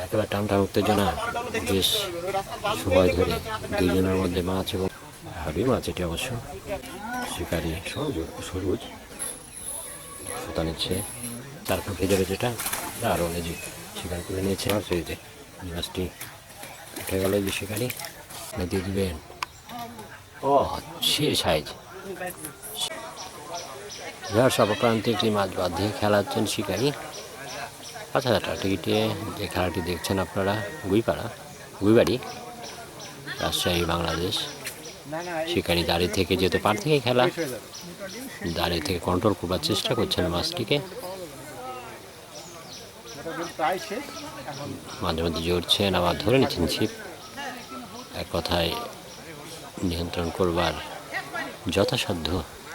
একেবারে টান টান উত্তেজনা, বেশ সময় ধরে দুজনের মধ্যে মাছ এবং হাবি মাছ, এটি অবশ্য শিকারি সবুজ সুতা নিচ্ছে, তার ফাঁকে যাবে যেটা আরও যে শিকার করে নিয়েছে মাছ, এই যে মাছটি উঠে গেল, যে শিকারি দিয়ে দিবেন। ও সে সাইজ যার সর্বপ্রান্তে একটি মাছ বাদ দিয়ে খেলাচ্ছেন শিকারি। 5,000 টাকা টিকিটে যে খেলাটি দেখছেন আপনারা, গুইবাড়ি, রাজশাহী, বাংলাদেশ। শিকারি দাঁড়িয়ে থেকে যেহেতু পার থেকে খেলা, দাঁড়িয়ে থেকে কন্ট্রোল করবার চেষ্টা করছেন মাছটিকে, মাঝে মধ্যে জড়ছেন, আবার ধরে নিচ্ছেন ছিপ। এক কথায় নিয়ন্ত্রণ করবার যথাসাধ্য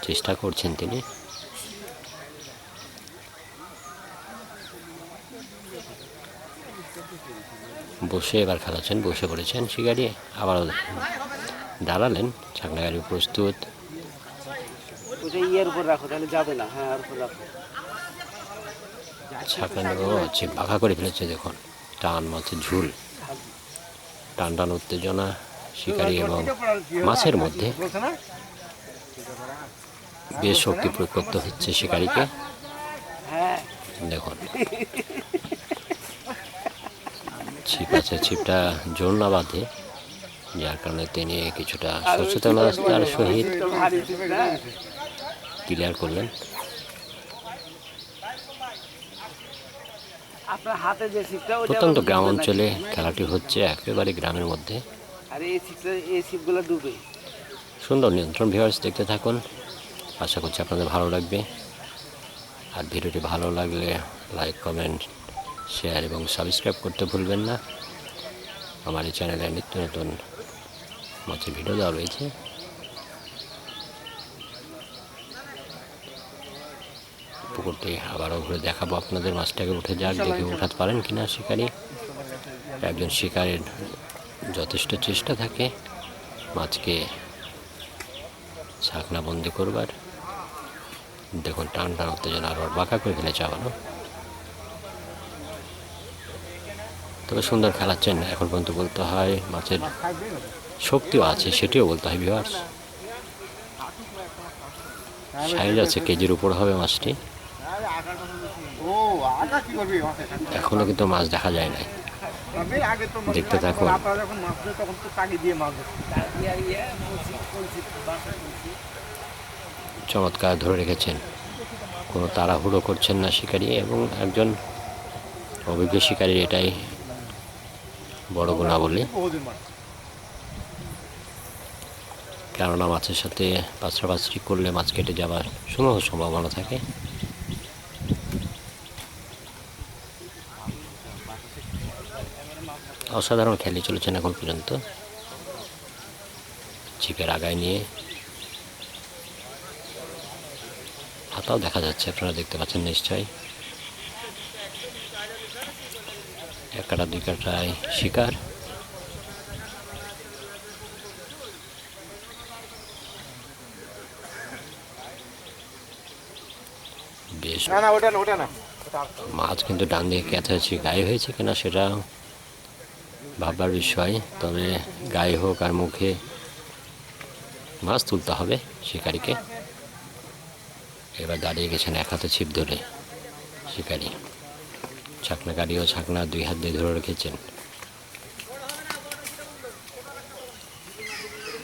চেষ্টা করছেন তিনি। বসে এবার খেলাচ্ছেন, বসে পড়েছেন শিকারি, আবার দাঁড়ালেন, ছাকনা গাড়ি প্রস্তুত। ছাকনা হচ্ছে পাখা করে ফেলেছে, দেখুন টান মাছের ঝুল, টান টান উত্তেজনা শিকারি এবং মাছের মধ্যে। বেশ শক্তি প্রয়োগ করতে হচ্ছে শিকারিকে, দেখুন ছিপ আছে, ছিপটা জোর না বাঁধে, যার কারণে তিনি কিছুটা সচেতনতার সহিত ক্লিয়ার করলেন। প্রত্যন্ত গ্রাম অঞ্চলে খেলাটি হচ্ছে, একেবারে গ্রামের মধ্যে। সুন্দর নিয়ন্ত্রণ। ভিউয়ার্স দেখতে থাকুন, আশা করছি আপনাদের ভালো লাগবে। আর ভিডিওটি ভালো লাগলে লাইক, কমেন্ট, শেয়ার এবং সাবস্ক্রাইব করতে ভুলবেন না। আমার এই চ্যানেলে নিত্য নতুন মাছের ভিডিও দেওয়া রয়েছে। পুকুরটি আবারও ঘুরে দেখাবো আপনাদের, মাছটাকে উঠে যাক, দেখে উঠাতে পারেন কিনা শিকারি। একজন শিকারের যথেষ্ট চেষ্টা থাকে মাছকে ছাকনা বন্দি করবার। দেখুন টান টান উত্তেজনা, আরও বাঁকা করে ফেলেছে আবারও। তবে সুন্দর খেলাচ্ছেন এখন পর্যন্ত, বলতে হয়। মাছের শক্তিও আছে, সেটিও বলতে হয় ভিউয়ার্স। সাইজ আছে, কেজির উপর হবে মাছটি। এখনো কিন্তু মাছ দেখা যায় নাই, দেখতে থাকুন। চমৎকার ধরে রেখেছেন, কোনো তাড়াহুড়ো করছেন না শিকারি, এবং একজন অভিজ্ঞ শিকারী এটাই বড় গুণাবলী। কেননা মাছের সাথে পাঁচড়াপাঁচড়ি করলে মাছ কেটে যাওয়ার সম্ভাবনা থাকে। অসাধারণ খেলে চলেছেন এখন পর্যন্ত, ছিপের আগায় নিয়ে। হাতাও দেখা যাচ্ছে, আপনারা দেখতে পাচ্ছেন নিশ্চয়ই। এক কাটা দুই কাটায় শিকার। বেশ মাছ কিন্তু ডান দিকে ক্যাচাচ্ছি, গায়ে হয়েছে কিনা সেটা ভাববার বিষয়। তবে গায়ে হোক আর মুখে, মাছ তুলতে হবে শিকারিকে। এবার দাঁড়িয়ে গেছেন এক হাতে ছিপ ধরে শিকারি, ছাকনা গাড়ি ও ছাকনা 2 হাত দিয়ে ধরে রেখেছেন।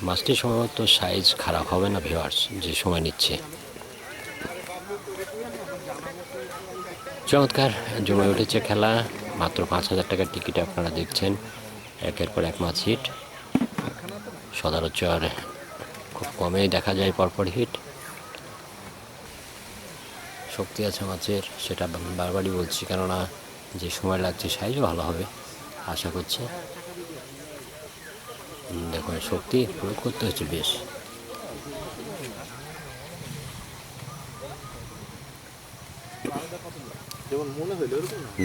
মাছটি সম্ভবত সাইজ খারাপ হবে না ভিউয়ার্স, যে সময় নিচ্ছে। চমৎকার জমে উঠেছে খেলা। মাত্র 5,000 টাকার টিকিটে আপনারা দেখছেন একের পর এক মাছ হিট। সচরাচর খুব কমেই দেখা যায় পরপর হিট। শক্তি আছে মাছের, সেটা বারবারই বলছি, কেননা যে সময় লাগছে সাইজও ভালো হবে আশা করছি। দেখুন শক্তি প্রয়োগ করতে হচ্ছে বেশ।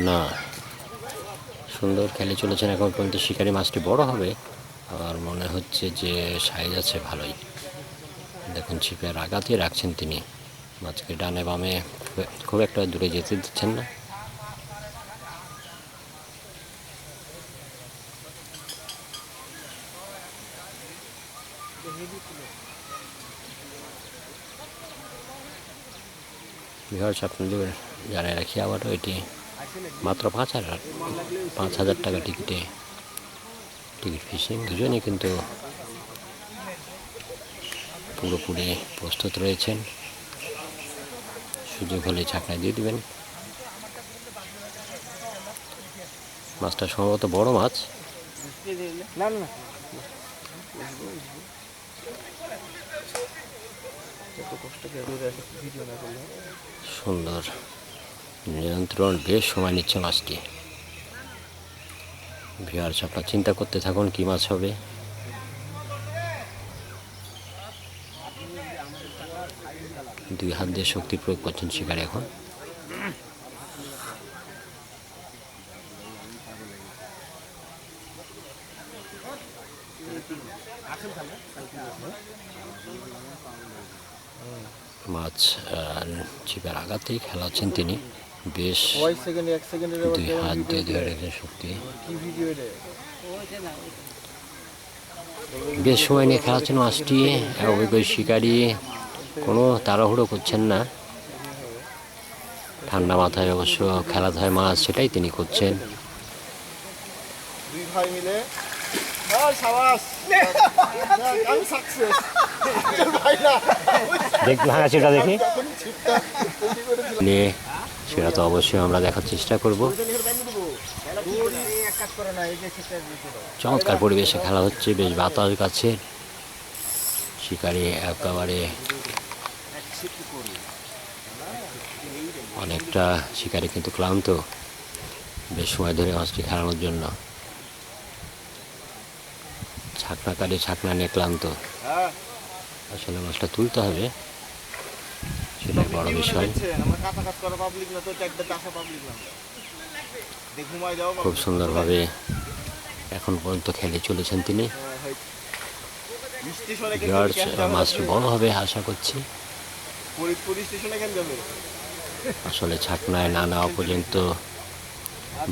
না, সুন্দর খেলে চলেছেন এখন পর্যন্ত শিকারি। মাছটি বড় হবে, আর মনে হচ্ছে যে সাইজ আছে ভালোই। দেখুন ছিপের আঘাতে রাখছেন তিনি, মাছকে ডানে বামে খুব একটা দূরে যেতে দিচ্ছেন না। ভিউয়ার্স, আপনাদের জানিয়ে রাখি আবারও এটি মাত্র 5,000 টাকা টিকিট ফিসিং। দুজনেই কিন্তু পুরোপুরি প্রস্তুত রয়েছেন, সুযোগ হলে ছাকনায় দিয়ে দিবেন। মাছটা সম্ভবত বড় মাছ। সুন্দর নিয়ন্ত্রণ, বেশ সময় নিচ্ছে মাছটি। ভিউয়ার্স, আপনারা চিন্তা করতে থাকুন কি মাছ হবে। দুই হাত দিয়ে শক্তি প্রয়োগ করছেন শিকারী এখন। মাছ ছিপের আঘাতেই খেলাচ্ছেন তিনি। বেশ দুই হাত দিয়ে ধরে রেখে শক্তি, বেশ সময় নিয়ে খেলাচ্ছেন মাছটি। অভিজ্ঞ শিকারী কোনো তাড়াহুড়ো করছেন না, ঠান্ডা মাথায় অবশ্য খেলাতে হয় মাছ, সেটাই তিনি করছেন। দুই ভাই মিলে দেখি ভাঙা সেটা দেখি নিয়ে, সেটা তো অবশ্যই আমরা দেখার চেষ্টা করব। চমৎকার পরিবেশে খেলা হচ্ছে, বেশ বাতাস গাছে। শিকারি একেবারে অনেকটা শিকারি কিন্তু ক্লান্ত, বেশ সময় ধরে মাছটি খেলানোর জন্য। ছাকনা নিয়ে ক্লান্ত। আসলে মাছটা তুলতে হবে, সেটাই বড় বিষয়। খুব সুন্দরভাবে এখন পর্যন্ত খেলে চলেছেন তিনি। মাছটি বড় হবে আশা করছি। আসলে ছাকনায় না নেওয়া পর্যন্ত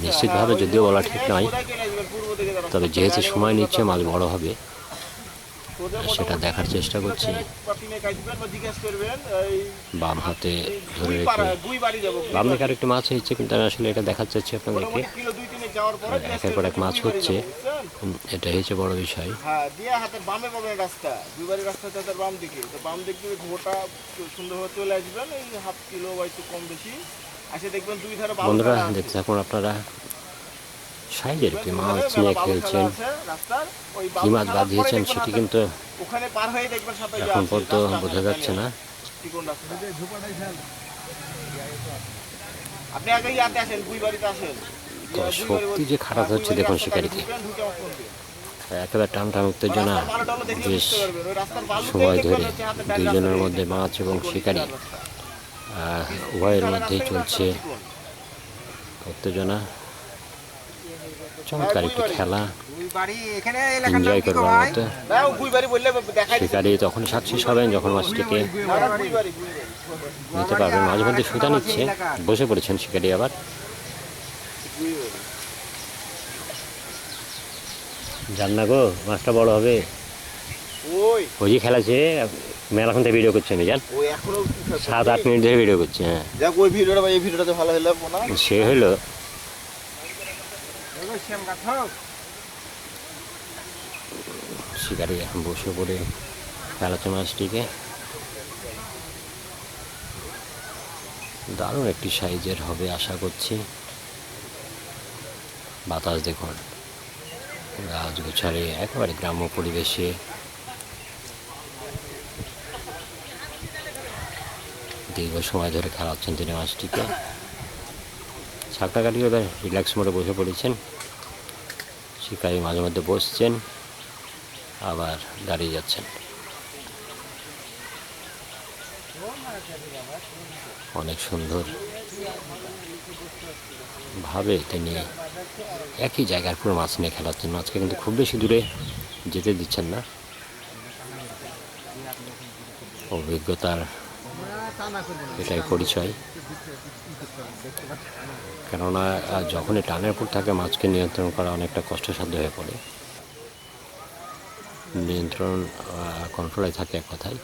নিশ্চিতভাবে যদিও বলা ঠিক নয়, তবে যেহেতু সময় নিচ্ছে মাছ বড় হবে সেটা দেখার চেষ্টা করছি। বাম হাতে ধরে রেখে বাম দিকে আরেকটি মাছ হয়েছে, কিন্তু আমি আসলে এটা দেখাতে চাচ্ছি আপনাদেরকে। একের পর এক মাছ হচ্ছে, এটা হচ্ছে বড় বিষয়। বন্ধুরা দেখতে থাকুন আপনারা, সাইজের একটি মাছ নিয়ে খেলছেন। কি মাছ বাদ দিয়েছেন সেটি কিন্তু এখন পর্যন্ত বোঝা যাচ্ছে না। শক্তি যে খারাপ হচ্ছে দেখুন শিকারিকে, একেবারে টান উত্তেজনা। বেশ সময় ধরে দুজনের মধ্যে মাছ এবং শিকারি উভয়ের মধ্যেই চলছে উত্তেজনা। চমৎকার একটি খেলা, এনজয় করবার মতো। শিকারি তখন সাকসেস হবেন যখন মাছটিকে নিতে পারবেন। মাঝে মধ্যে সুতা নিচ্ছে, বসে পড়েছেন শিকারি আবার। জান না গো, মাছটা বড় হবে। ওই যে খেলাছে মেলাখন থেকে ভিডিও করছে, আমি জান 7-8 মিনিট ধরে ভিডিও করছে। হ্যাঁ, সে হইলো শিকারি এখন বসে পড়ে খেলাচ্ছে মাছটিকে। দারুণ একটি সাইজের হবে আশা করছি। বাতাস দেখুন, গাছ গোছালে একেবারে গ্রাম্য পরিবেশে। দীর্ঘ সময় ধরে খেলাচ্ছেন তিনি মাছটিকে। ছাকটা কাটিয়ে এবার রিল্যাক্স মোডে বসে পড়েছেন। শিকারি মাঝে মধ্যে বসছেন, আবার দাঁড়িয়ে যাচ্ছেন। অনেক সুন্দর ভাবে তিনি একই জায়গার পুরো মাছ নিয়ে খেলাচ্ছেন। মাছকে কিন্তু খুব বেশি দূরে যেতে দিচ্ছেন না। অভিজ্ঞতার এটাই পরিচয়, কেননা যখনই টানের উপর থাকে মাছকে নিয়ন্ত্রণ করা অনেকটা কষ্টসাধ্য হয়ে পড়ে। নিয়ন্ত্রণ কন্ট্রোলে থাকে এক কথায়।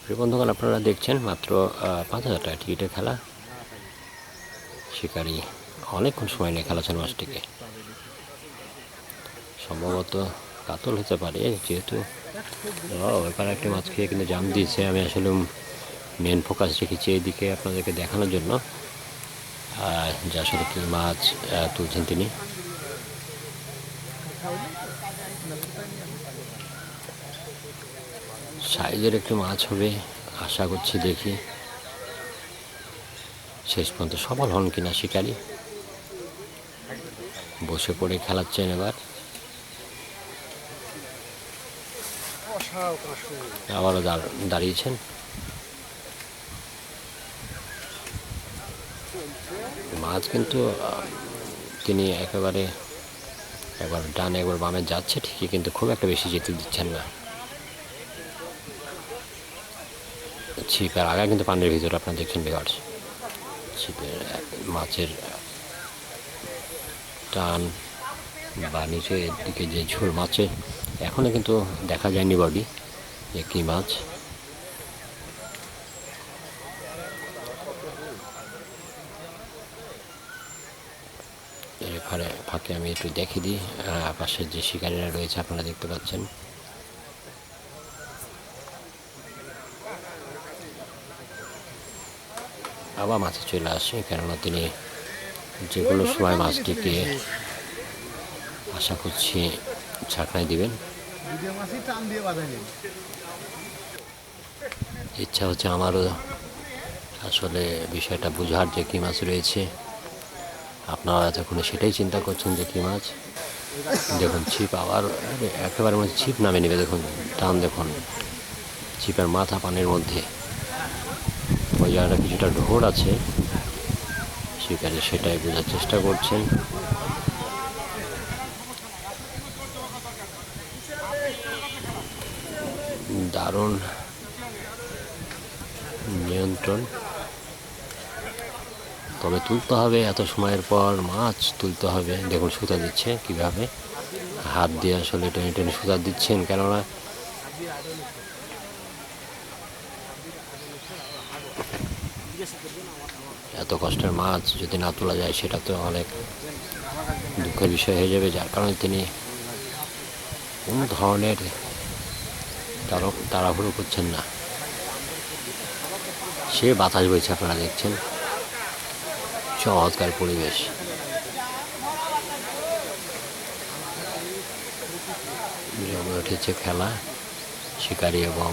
প্রিয় বন্ধুগণ, আপনারা দেখছেন মাত্র 5,000 টাকা টিকিটের খেলা। শিকারি অনেকক্ষণ সময় নিয়ে খেলাছেন মাছটিকে। সম্ভবত কাতল হতে পারে, যেহেতু এবার একটি মাছ খেয়ে কিন্তু জাম দিয়েছে। আমি আসলে মেন ফোকাস রেখেছি এইদিকে আপনাদেরকে দেখানোর জন্য যে আসলে কি মাছ তুলছেন তিনি। সাইজের একটু মাছ হবে আশা করছি, দেখি শেষ পর্যন্ত সফল হন কিনা শিকারি। বসে পড়ে খেলাচ্ছেন এবার, আবারও দাঁড়িয়েছেন। মাছ কিন্তু তিনি একেবারে একবার ডানে একবার বামে যাচ্ছে ঠিকই, কিন্তু খুব একটা বেশি যেতে দিচ্ছেন না। ছিপের আগা কিন্তু পানির ভিতরে আপনারা দেখছেন ভিউয়ার্স, ছিপের মাছের টান বা নিচের দিকে যে ঝোল মাছে এখনো কিন্তু দেখা যায়নি বডি যে কী মাছ। এখানে ফাঁকে আমি একটু দেখে দিই, পাশের যে শিকারীরা রয়েছে আপনারা দেখতে পাচ্ছেন। আবার মাছে চলে আসে, কেননা তিনি যে কোনো সময় মাছটিকে আশা করছি ছাকনায় দিবেন। ইচ্ছা হচ্ছে আমারও আসলে বিষয়টা বোঝার যে কী মাছ রয়েছে। আপনারা এতক্ষণে সেটাই চিন্তা করছেন যে কী মাছ। দেখুন ছিপ আবার একেবারে মধ্যে ছিপ নামে নেবে, দেখুন টান, দেখুন ছিপের মাথা পানির মধ্যে। ওই জায়গাটা কিছুটা ঢোর আছে, শিকারি সেটাই বোঝার চেষ্টা করছেন। দারুণ নিয়ন্ত্রণ, তবে তুলতে হবে এত সময়ের পর মাছ তুলতে হবে। দেখুন সুতা দিচ্ছে কিভাবে, হাত দিয়ে আসলে টেনে টেনে সুতা দিচ্ছেন, কেননা এত কষ্টের মাছ যদি না তোলা যায় সেটা তো অনেক দুঃখের বিষয় হয়ে যাবে। যার কারণে তিনি কোন ধরনের তাড়াহুড়ো করছেন না। সে বাতাস বইছে, আপনারা দেখছেন চমৎকার পরিবেশ। জমে উঠেছে খেলা শিকারি এবং,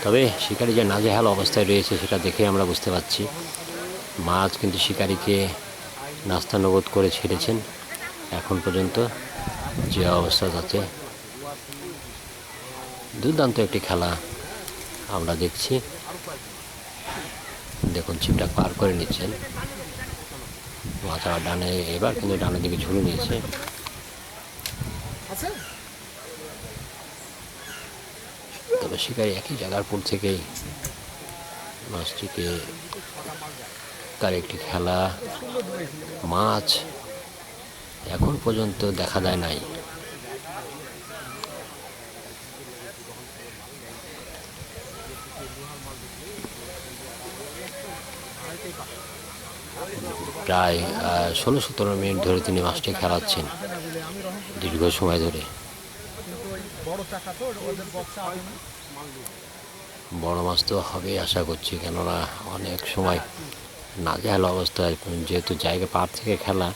তবে শিকারি যে নাজেহাল অবস্থায় রয়েছে সেটা দেখে আমরা বুঝতে পারছি। মাছ কিন্তু শিকারিকে নাস্তানবোধ করে ছেড়েছেন এখন পর্যন্ত যে অবস্থা যাচ্ছে। দুর্দান্ত একটি খেলা আমরা দেখছি। দেখুন ছিপটা পার করে নিচ্ছেন, মাথা ডানে, এবার কিন্তু ডানের দিকে ঝুলে নিয়েছে। তবে শিকারি একই জায়গার পর থেকেই মাছটিকে তার একটি খেলা, মাছ এখন পর্যন্ত দেখা যায় নাই। প্রায় 16-17 মিনিট ধরে তিনি মাছটি খেলাচ্ছেন, দীর্ঘ সময় ধরে। বড় মাছ তো হবেই আশা করছি, কেননা অনেক সময় নাজেহাল অবস্থায়, যেহেতু জায়গা পার থেকে খেলা,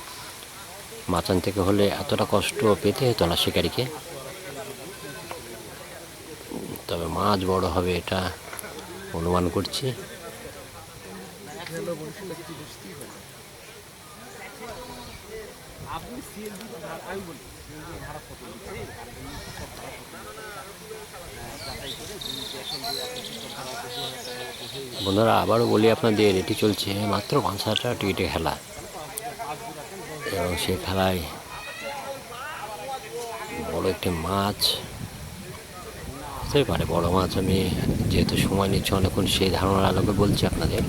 মাচান থেকে হলে এতটা কষ্ট পেতে হতো না শিকারিকে। তবে মাছ বড় হবে এটা অনুমান করছি। বন্ধুরা আবারও বলি আপনাদের, এটি চলছে মাত্র 5,000 টাকা টিকিটে খেলা, এবং সে খেলায় বড় একটি মাছ হতেই পারে। বড় মাছ আমি যেহেতু সময় নিচ্ছি অনেকক্ষণ, সেই ধারণার আলোকে বলছি আপনাদের।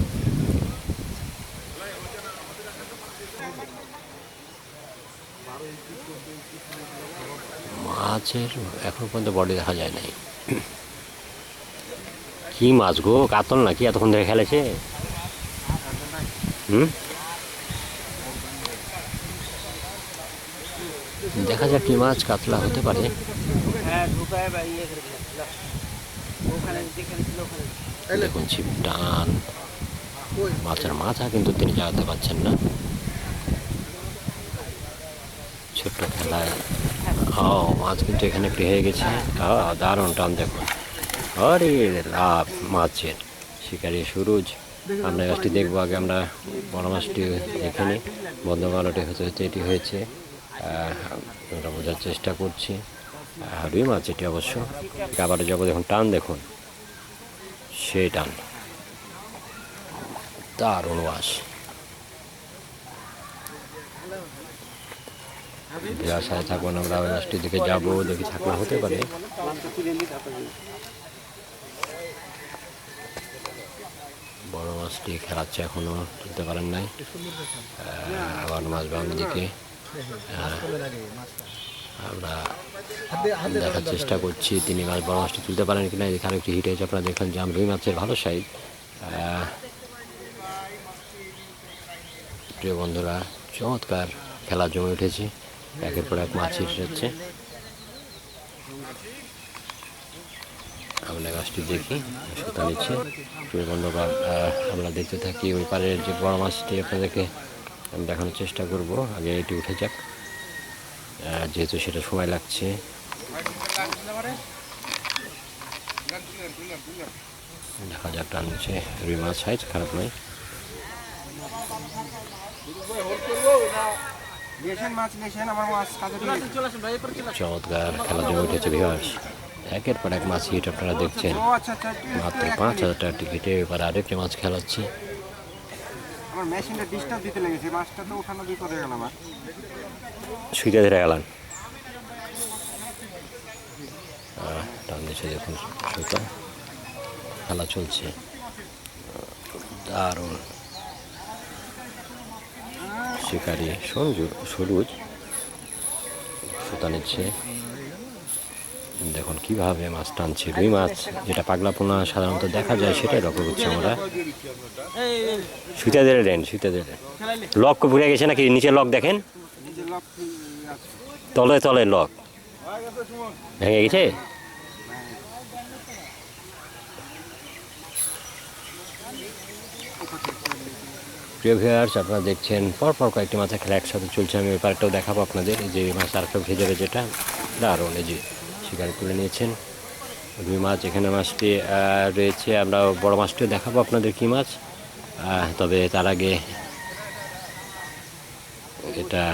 মাছের এখন পর্যন্ত বডি দেখা যায় নাই। কি মাছ গো, কাতল নাকি এতক্ষণ ধরে খেলেছে? হুম, দেখা যাক কি মাছ, কাতলা হতে পারে। দেখুন ছিপ টান, মাছের মাথা কিন্তু তিনি জাগাতে পারছেন না। ছোট্ট খেলায় মাছ কিন্তু এখানে একটু হয়ে গেছে। দারুণ টান দেখুন, আরে লাভ মাছের। শিকারি সুরুজ। আমরা গাছটি দেখবো, আগে আমরা বড় মাছটি দেখে নিই। বন্ধ কালোটি হতে এটি হয়েছে, আমরা বোঝার চেষ্টা করছি। রুই মাছ এটি অবশ্য। আবার যাবো, দেখুন টান দেখুন, সে টান, দারুণ মাছ। সাথে থাকবেন, আমরা ওই মাছটির দিকে যাবো, দেখি থাকলে হতে পারে। বড় মাছটি খেলাচ্ছে, এখনো তুলতে পারেন নাই। আবার মাছ বাম দিকে আমরা দেখার চেষ্টা করছি তিনি মাছ বড় মাছটি তুলতে পারেন কিনা। এখানে একটি হিট হয়েছে, আপনারা দেখেন জাম রুই মাছের ভালো সাইজ। প্রিয় বন্ধুরা, চমৎকার খেলা জমে উঠেছে, একের পর এক মাছ হিট হচ্ছে। আমরা গাছটি দেখি, সুতা নিচ্ছে। প্রিয় বন্ধুরা, আমরা দেখতে থাকি ওই পারের যে বড় মাছটি আপনাদেরকে আমি দেখানোর চেষ্টা করব। আগে এটি উঠে যাক, যেহেতু সেটা সময় লাগছে। দেখা যাক, টানছে রুই মাছ, সাইজ খারাপ নয়। চমৎকার খেলা জমে উঠেছে ভিউয়ার্স, একের পর এক মাছ হিট আপনারা দেখছেন। মাত্র 5,000 টাকা টিকিটে এবার আরেকটি মাছ খেলাচ্ছি। সুইটা ধরে গেলাম, টান দিচ্ছে দেখুন সুতা, খেলা চলছে দারুণ। শিকারি সুরুজ সুতা নিচ্ছে, দেখুন কিভাবে মাছ টানছে। রুই মাছ, যেটা পাগলা পোনা সাধারণত দেখা যায়, সেটাই লক্ষ্য করছি আমরা। সুতা ধরে দেন, সুতা ধরে দেন। লক ঘুরে গেছে নাকি? নিচে লক দেখেন, তলে তলে লক ভেঙে গেছে। প্রিয় ভিউয়ার্স, আপনারা দেখছেন পরপর কয়েকটি মাছের খেলা একসাথে চলছে। আমি ব্যাপারটাও দেখাবো আপনাদের। এই যে মাছ আরেকটা উঠে যাবে, যেটা দারুণ। এই যে শিকারি তুলে নিয়েছেন রুই মাছ, এখানে মাছটি রয়েছে। আমরা বড় মাছটিও দেখাবো আপনাদের কি মাছ। তবে তার আগে এটা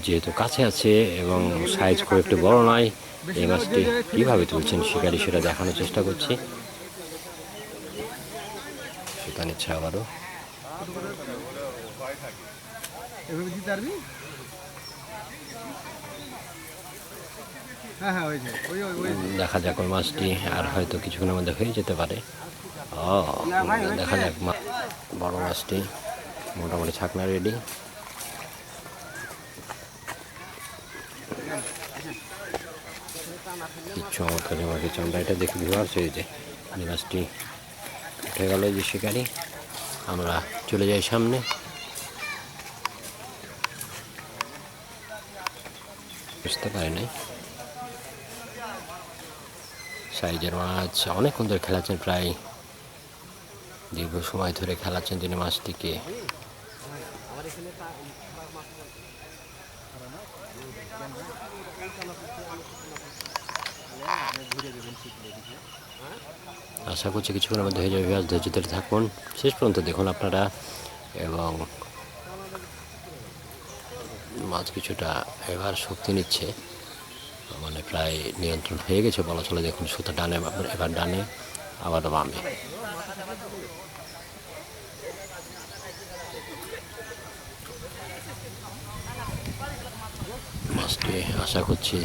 যেহেতু কাছে আছে এবং সাইজ খুব একটু বড় নয়, এই মাছটি কীভাবে তুলছেন শিকারি সেটা দেখানোর চেষ্টা করছি। সেটা নিচ্ছে আবারও। দেখা যাক ওই মাছটি আর হয়তো কিছুক্ষণের মধ্যে হয়ে যেতে পারে। দেখা যাক, বড় মাছটি মোটামুটি ছাকনা রেডি। চমৎকার জমাকে চামড়া, এটা দেখে ভিউয়ার্স, এই যে মাছটি উঠে গেল যে শিকারি। আমরা চলে যাই সামনে। বুঝতে পারি নাই, সাইজের মাছ অনেকক্ষণ ধরে খেলাচ্ছেন, প্রায় দীর্ঘ সময় ধরে খেলাচ্ছেন তিনি মাছটিকে। আশা করছি কিছুক্ষণের মধ্যে হয়ে যাবে। ধৈর্য ধরে থাকুন, শেষ পর্যন্ত দেখুন আপনারা। এবং মাছ কিছুটা এবার শক্তি নিচ্ছে, মানে প্রায় নিয়ন্ত্রণ হয়ে গেছে বলা চলে। দেখুন সুতা ডানে, এবার ডানে, আবার বামে। মাছটি আশা করছি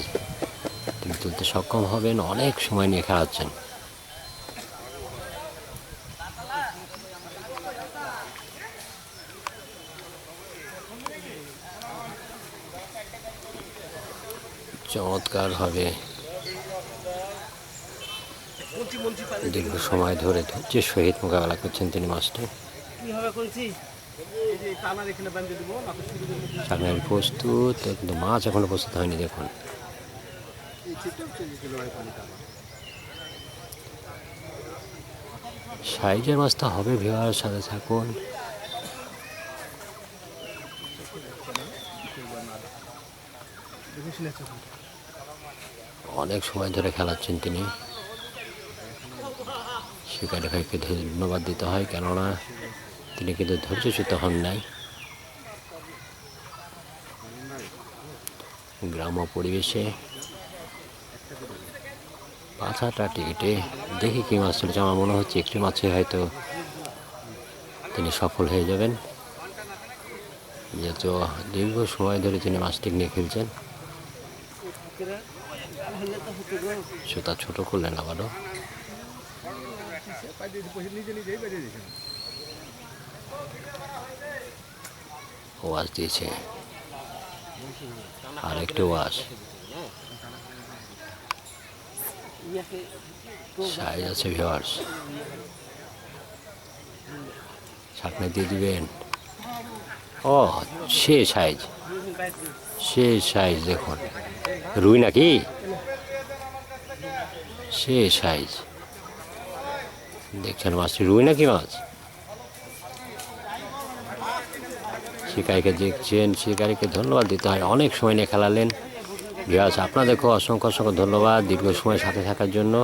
তিনি তুলতে সক্ষম হবেন। অনেক সময় নিয়ে খেলাচ্ছেন। চমৎকারভাবে দীর্ঘ সময় ধরে ধৈর্যের সহিত মোকাবেলা করছেন তিনি মাছটি। সামনের প্রস্তুত, কিন্তু মাছ এখনো প্রস্তুত হয়নি। দেখুন সাইজের মাছটা হবে, ভিউয়ার সাথে থাকুন। অনেক সময় ধরে খেলাচ্ছেন তিনি। শিকারি ভাইকে ধন্যবাদ দিতে হয়, কেননা তিনি কিন্তু ধৈর্যচ্যুত হন নাই। গ্রাম্য পরিবেশে পাছাটা টিকিটে দেখি কি মাছ চলেছে। আমার মনে হচ্ছে একটি মাছে হয়তো তিনি সফল হয়ে যাবেন, যেহেতু দীর্ঘ সময় ধরে তিনি মাছটি নিয়ে খেলছেন। সুতা ছোট করলেন আবারও। ওয়াশ দিয়েছে, আর একটু ওয়াশ। সাইজ আছে ভিউয়ার্স, ছাকনা দিয়ে দিবেন। ও সে সাইজ, সে সাইজ দেখুন। রুই নাকি? সে সাইজ দেখছেন মাছটি রুই নাকি মাছ? শিকারীকে দেখছেন, শিকারীকে ধন্যবাদ দিতে হয়, অনেক সময় নিয়ে খেলালেন। ভিউয়ার্স আপনাদেরকেও অসংখ্য অসংখ্য ধন্যবাদ দীর্ঘ সময় সাথে থাকার জন্য।